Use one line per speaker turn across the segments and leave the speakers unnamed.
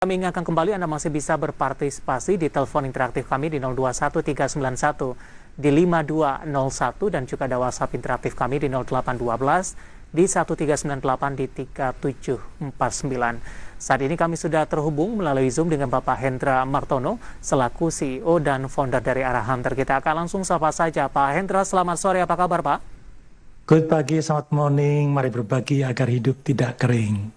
Kami ingatkan kembali Anda masih bisa berpartisipasi di telepon interaktif kami di 021391 di 5201 dan juga ada WhatsApp interaktif kami di 0812 di 1398 di 3749. Saat ini kami sudah terhubung melalui Zoom dengan Bapak Hendra Martono selaku CEO dan founder dari Arah Hunter. Kita akan langsung sapa saja. Pak Hendra, selamat sore. Apa kabar, Pak?
Good pagi, selamat morning. Mari berbagi agar hidup tidak kering.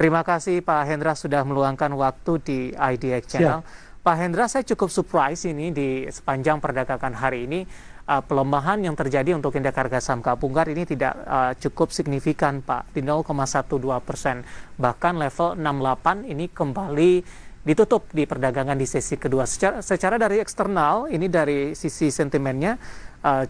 Terima kasih Pak Hendra sudah meluangkan waktu di IDX Channel. Pak Hendra, saya cukup surprise ini di sepanjang perdagangan hari ini. Pelemahan yang terjadi untuk indeks harga saham gabungan ini tidak cukup signifikan, Pak, di 0,12%. Bahkan level 68 ini kembali ditutup di perdagangan di sesi kedua. Secara dari eksternal, ini dari sisi sentimennya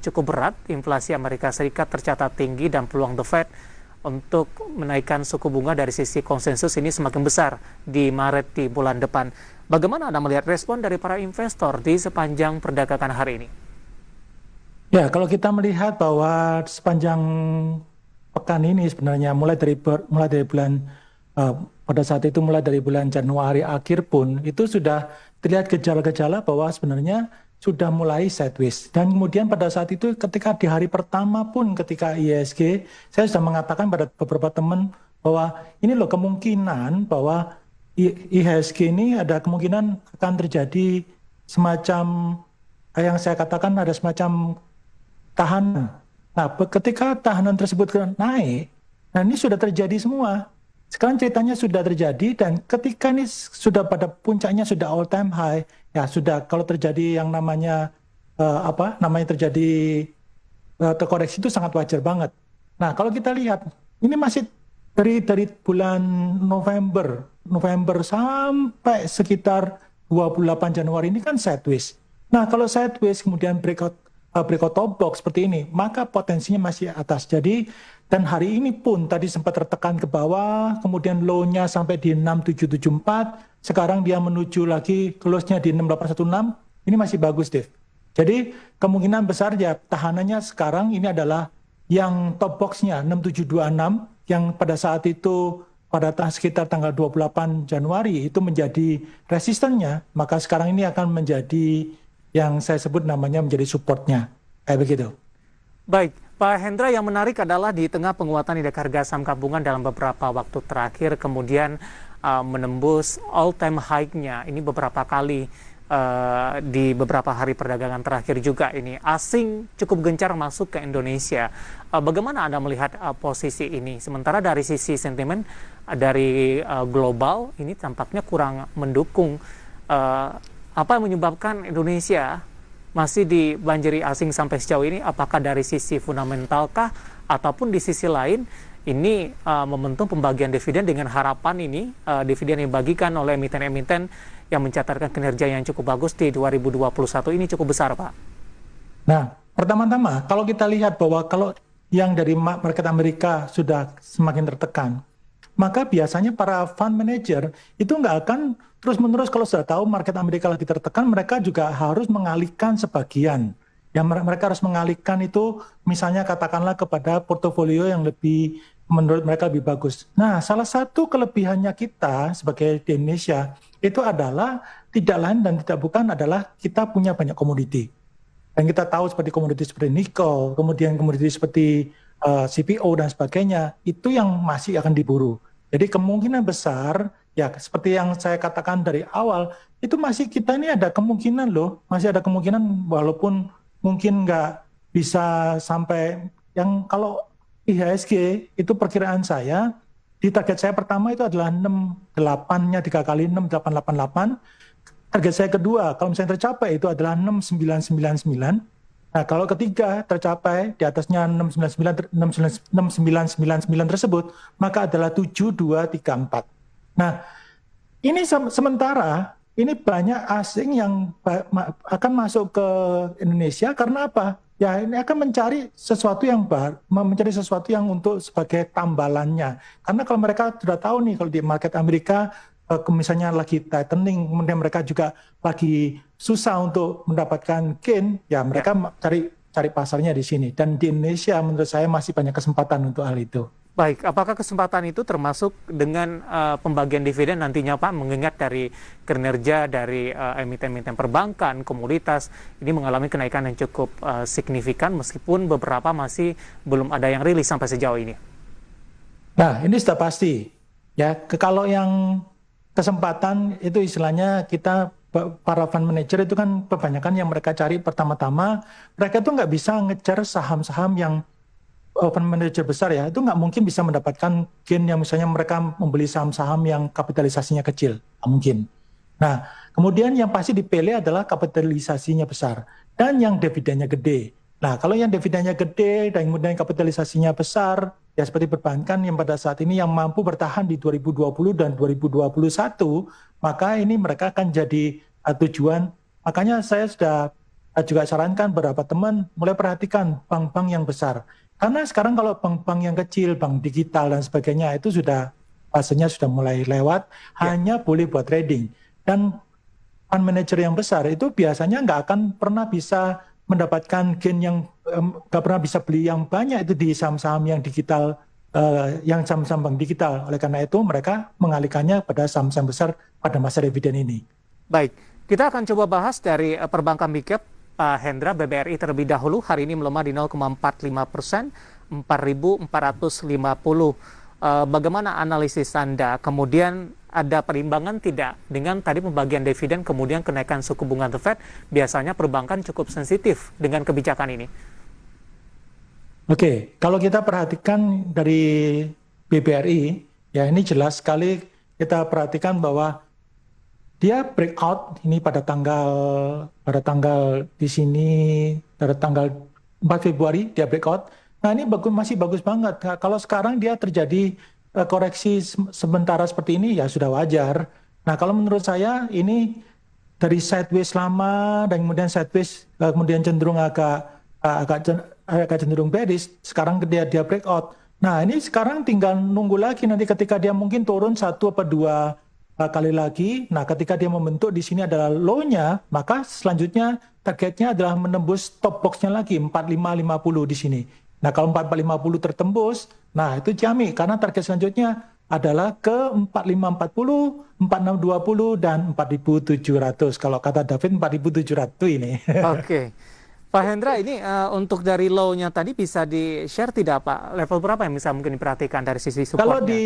cukup berat. Inflasi Amerika Serikat tercatat tinggi dan peluang The Fed untuk menaikkan suku bunga dari sisi konsensus ini semakin besar di Maret di bulan depan. Bagaimana Anda melihat respon dari para investor di sepanjang perdagangan hari ini?
Ya, kalau kita melihat bahwa sepanjang pekan ini sebenarnya mulai dari bulan pada saat itu mulai dari bulan Januari akhir pun itu sudah terlihat gejala-gejala bahwa sebenarnya sudah mulai sideways. Dan kemudian pada saat itu ketika di hari pertama pun ketika IHSG, saya sudah mengatakan pada beberapa teman bahwa ini loh kemungkinan bahwa IHSG ini ada kemungkinan akan terjadi semacam yang saya katakan ada semacam tahanan. Nah, ketika tahanan tersebut naik, nah ini sudah terjadi semua. Sekarang ceritanya sudah terjadi dan ketika ini sudah pada puncaknya sudah all time high, ya sudah kalau terjadi yang namanya terjadi terkoreksi itu sangat wajar banget. Nah, kalau kita lihat ini masih dari bulan November sampai sekitar 28 Januari ini kan sideways. Nah, kalau sideways kemudian breakout top box seperti ini, maka potensinya masih atas. Jadi dan hari ini pun tadi sempat tertekan ke bawah, kemudian low-nya sampai di 6774, sekarang dia menuju lagi close-nya di 6816, ini masih bagus, Dave. Jadi kemungkinan besar ya tahanannya sekarang ini adalah yang top box-nya 6726, yang pada saat itu pada sekitar tanggal 28 Januari itu menjadi resistennya, maka sekarang ini akan menjadi yang saya sebut namanya menjadi support-nya. Kayak begitu.
Baik, Pak Hendra, yang menarik adalah di tengah penguatan indeks harga saham gabungan dalam beberapa waktu terakhir, kemudian menembus all-time high-nya ini beberapa kali di beberapa hari perdagangan terakhir juga ini. Asing cukup gencar masuk ke Indonesia. Bagaimana Anda melihat posisi ini? Sementara dari sisi sentimen dari global ini tampaknya kurang mendukung. Apa yang menyebabkan Indonesia masih dibanjiri asing sampai sejauh ini? Apakah dari sisi fundamentalkah ataupun di sisi lain ini momentum pembagian dividen dengan harapan ini dividen yang dibagikan oleh emiten-emiten yang mencatatkan kinerja yang cukup bagus di 2021 ini cukup besar, Pak?
Nah, pertama-tama kalau kita lihat bahwa kalau yang dari market Amerika sudah semakin tertekan, maka biasanya para fund manager itu nggak akan terus-menerus kalau sudah tahu market Amerika lagi tertekan, mereka juga harus mengalihkan sebagian. Yang mereka harus mengalihkan itu misalnya katakanlah kepada portofolio yang lebih menurut mereka lebih bagus. Nah, salah satu kelebihannya kita sebagai di Indonesia itu adalah tidak lain dan tidak bukan adalah kita punya banyak komoditi. Dan kita tahu seperti komoditi seperti nikel, kemudian komoditi seperti CPO dan sebagainya, itu yang masih akan diburu. Jadi kemungkinan besar, ya seperti yang saya katakan dari awal, itu masih kita ini ada kemungkinan loh, masih ada kemungkinan walaupun mungkin nggak bisa sampai yang kalau IHSG itu perkiraan saya, di target saya pertama itu adalah 68-nya 3 kali 6888, target saya kedua kalau misalnya tercapai itu adalah 6999. Nah, kalau ketiga tercapai di atasnya 6999 tersebut, maka adalah 7234. Nah, ini sementara ini banyak asing yang akan masuk ke Indonesia karena apa? Ya, ini akan mencari sesuatu yang mencari sesuatu yang untuk sebagai tambalannya. Karena kalau mereka sudah tahu nih kalau di market Amerika misalnya lagi tightening, kemudian mereka juga lagi susah untuk mendapatkan gain, ya mereka cari pasarnya di sini. Dan di Indonesia menurut saya masih banyak kesempatan untuk hal itu.
Baik, apakah kesempatan itu termasuk dengan pembagian dividen nantinya Pak, mengingat dari kinerja dari emiten-emiten perbankan, komoditas, ini mengalami kenaikan yang cukup signifikan meskipun beberapa masih belum ada yang rilis sampai sejauh ini.
Nah, ini sudah pasti. Ya, kalau yang kesempatan itu istilahnya kita para fund manager itu kan kebanyakan yang mereka cari pertama-tama, mereka tuh nggak bisa ngejar saham-saham yang fund manager besar ya, itu nggak mungkin bisa mendapatkan gain yang misalnya mereka membeli saham-saham yang kapitalisasinya kecil, nggak mungkin. Nah, kemudian yang pasti dipilih adalah kapitalisasinya besar dan yang dividennya gede. Nah, kalau yang dividennya gede dan kemudian kapitalisasinya besar, ya seperti perbankan yang pada saat ini yang mampu bertahan di 2020 dan 2021, maka ini mereka akan jadi tujuan. Makanya saya sudah juga sarankan beberapa teman mulai perhatikan bank-bank yang besar. Karena sekarang kalau bank-bank yang kecil, bank digital dan sebagainya itu sudah fasenya sudah mulai lewat, hanya boleh buat trading. Dan fund manager yang besar itu biasanya nggak akan pernah bisa mendapatkan gain yang nggak pernah bisa beli yang banyak itu di saham-saham yang digital, yang saham-saham bank digital. Oleh karena itu mereka mengalihkannya pada saham-saham besar pada masa dividen ini.
Baik, kita akan coba bahas dari perbankan big cap. Pak Hendra, BBRI terlebih dahulu hari ini melemah di 0,45%, 4.450. Bagaimana analisis Anda? Kemudian ada perimbangan tidak dengan tadi pembagian dividen, kemudian kenaikan suku bunga The Fed? Biasanya perbankan cukup sensitif dengan kebijakan ini.
Oke, kalau kita perhatikan dari BBRI, ya ini jelas sekali kita perhatikan bahwa dia breakout ini pada tanggal di sini pada tanggal 4 Februari dia breakout. Nah, ini masih bagus banget. Nah, kalau sekarang dia terjadi koreksi sementara seperti ini ya sudah wajar. Nah, kalau menurut saya ini dari sideways lama dan kemudian sideways kemudian cenderung agak cenderung bearish, sekarang dia breakout. Nah, ini sekarang tinggal nunggu lagi nanti ketika dia mungkin turun 1 atau 2 kali lagi. Nah, ketika dia membentuk di sini adalah low-nya, maka selanjutnya targetnya adalah menembus top box-nya lagi 4550 di sini. Nah, kalau 4450 tertembus, nah itu jamin karena target selanjutnya adalah ke 4540, 4620 dan 4700. Kalau kata David 4700 ini.
Oke. Pak Hendra, ini untuk dari low-nya tadi bisa di-share tidak Pak? Level berapa yang bisa mungkin diperhatikan dari sisi supportnya?
Kalau di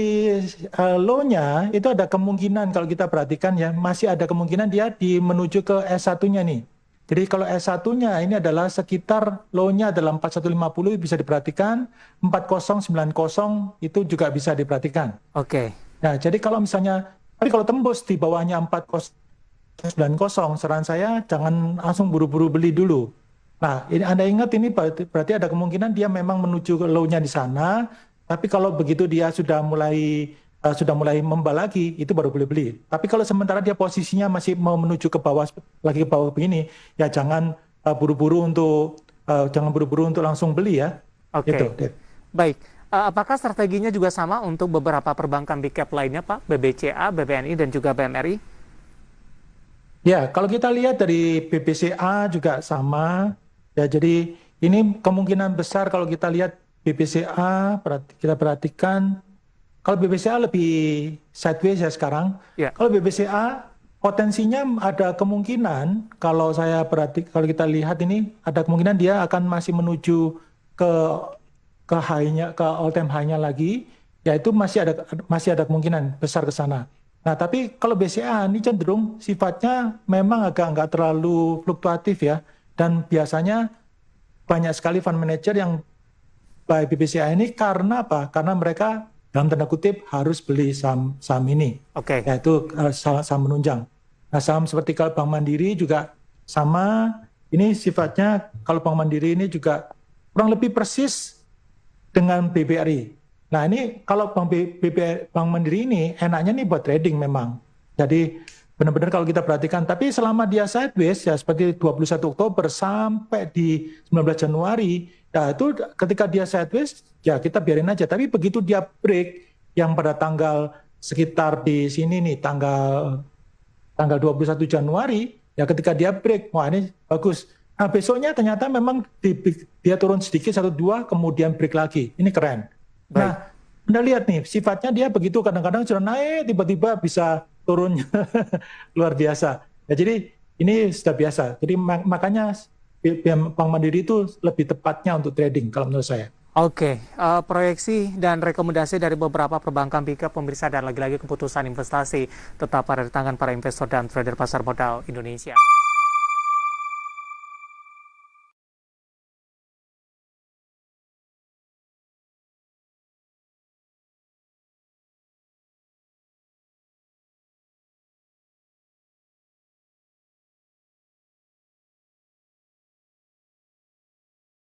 low-nya itu ada kemungkinan kalau kita perhatikan ya, masih ada kemungkinan dia menuju ke S1-nya nih. Jadi kalau S1-nya ini adalah sekitar low-nya adalah 4150 bisa diperhatikan, 4090 itu juga bisa diperhatikan.
Oke.
Nah, jadi kalau misalnya, tapi kalau tembus di bawahnya 4090, saran saya jangan langsung buru-buru beli dulu. Nah, ini Anda ingat ini berarti ada kemungkinan dia memang menuju ke low-nya di sana, tapi kalau begitu dia sudah mulai membal lagi, itu baru boleh beli. Tapi kalau sementara dia posisinya masih mau menuju ke bawah, lagi ke bawah begini, ya jangan buru-buru untuk langsung beli ya.
Oke.
Gitu.
Baik. Apakah strateginya juga sama untuk beberapa perbankan big cap lainnya, Pak? BBCA, BBNI, dan juga BMRI?
Ya, kalau kita lihat dari BBCA juga sama. Ya, jadi ini kemungkinan besar kalau kita lihat BBCA, kita perhatikan, kalau BBCA lebih sideways ya sekarang. Yeah. Kalau BBCA potensinya ada kemungkinan, kalau kita lihat ini ada kemungkinan dia akan masih menuju ke high-nya, ke all time high-nya lagi, yaitu masih ada kemungkinan besar ke sana. Nah, tapi kalau BCA ini cenderung sifatnya memang agak nggak terlalu fluktuatif ya. Dan biasanya banyak sekali fund manager yang buy BBCA ini karena apa? Karena mereka dalam tanda kutip harus beli saham ini.
Oke.
Yaitu saham menunjang. Nah, saham seperti kalau Bank Mandiri juga sama. Ini sifatnya kalau Bank Mandiri ini juga kurang lebih persis dengan BBRI. Nah, ini kalau Bank Mandiri ini enaknya nih buat trading memang. Jadi benar-benar kalau kita perhatikan, tapi selama dia sideways ya seperti 21 Oktober sampai di 19 Januari, ya itu ketika dia sideways ya kita biarin aja. Tapi begitu dia break yang pada tanggal sekitar di sini nih tanggal 21 Januari, ya ketika dia break, wah ini bagus. Nah, besoknya ternyata memang dia turun sedikit 1-2 kemudian break lagi. Ini keren. Baik. Nah, Anda lihat nih, sifatnya dia begitu, kadang-kadang sudah naik, tiba-tiba bisa turun luar biasa. Ya, jadi ini sudah biasa. Jadi makanya Bank Mandiri itu lebih tepatnya untuk trading kalau menurut saya.
Oke, proyeksi dan rekomendasi dari beberapa perbankan Bika pemirsa dan lagi-lagi keputusan investasi tetap ada di tangan para investor dan trader pasar modal Indonesia.